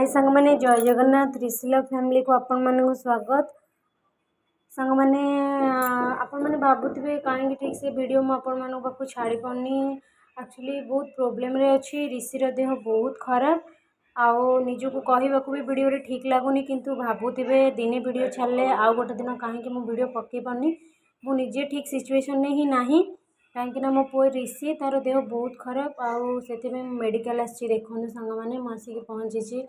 हाय सांग मैंने जय जगन्नाथ ऋषिला फैमिली को आपण मानक स्वागत सांग मैंने आपण मैंने भावुवे कहीं ठीक से वीडियो मुझे पाक छाड़ी पानी एक्चुअली बहुत प्रोब्लेम रे अच्छी ऋषिर देह बहुत खराब आउ निजक कहवाक भी वीडियो ठीक लगुनि किंतु भावुवे दिने वीडियो छाड़े आउ गोटे दिन कहीं मुझे पकई पारनी मुझे ठीक सिचुएशन ही ना कहीं मो पु ऋषि तार देह बहुत खराब आउ मेडिकल आसी देखो सांग मैंने मुझे पहुँची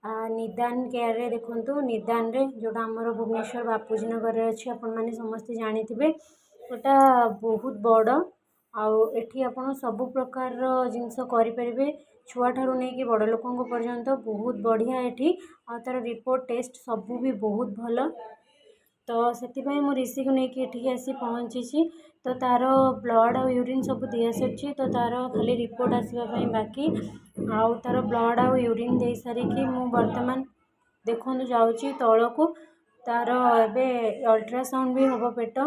निदान केयर रे देखु निदान रे जोटा आमर भुवनेश्वर बापूजी नगर अच्छी आपण मैंने समस्ते जानी गोटा बहुत बड़ आठी आप सबु प्रकार जिनस करें छुआ ठारू नहीं कि बड़ लोक पर्यंत बहुत बढ़िया एठी तार रिपोर्ट टेस्ट सबू भी बहुत भल तो से मु ऋषि को लेकिन आसी पहुँची तो तार ब्लड आ यूरिन सब दी सारी तो तार खाली रिपोर्ट आसवाई बाकी आउ तार ब्लड आ यूरिन दे सारिकी मु बर्तमान देखु जाऊँगी तल को तार एवं अल्ट्रासाउंड भी हम पेट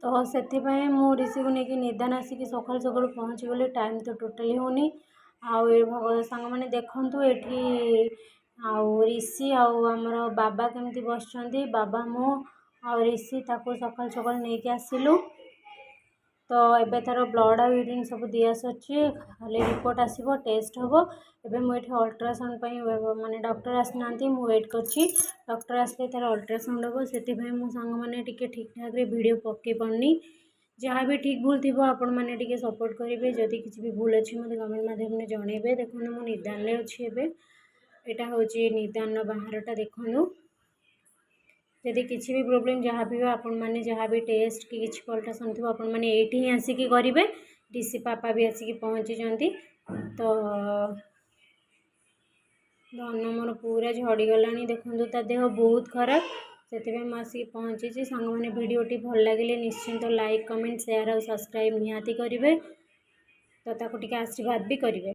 तो से मु ऋषि को लेकिन निदान आसिक सकाल सकाल पहुँची गले टाइम तो टोटाली होनी आउ सांग मैंने देखु ये आउ ऋषि आमर बाबा केमती बस बाबा मु आ ऋषि ताको सकाल सकाल नहीं आसिलु तो एबे तार ब्लड आ यूरिन सब दि सारी खाली रिपोर्ट आसो टेस्ट हम एबे मुझे अल्ट्रासाउंड माने डॉक्टर आसना वेट करछि डॉक्टर आसले तार अल्ट्रासाउंड हम से सांग मैंने ठीक ठाक वीडियो पकई पारनी जहाँ भी ठीक भूल थी आपण मैंने टी सपोर्ट करेंगे जदि किसी भी भूल अच्छी मतलब कमेंट माध्यम जनइबे देखो मु निदान अच्छी यहाँ हूँ निदान बाहरटा देखूँ जदि किसी भी प्रोब्लेम जहाँ भी हो आपण मैंने जहाँ भी टेस्ट कि किसी अल्ट्रासाउंड थी आपण मैंने ये आसिक करेंगे ऋषि पापा भी आसिक पहुँची तो धन मोर पूरा झड़गला देखो ता देह बहुत खराब से आसिक पहुँची सांग मैंने वीडियोटी भल लगे निश्चिंत लाइक कमेंट शेयर और सब्सक्राइब निहाती करेंगे तो ताको टिके आशीर्वाद भी करेंगे।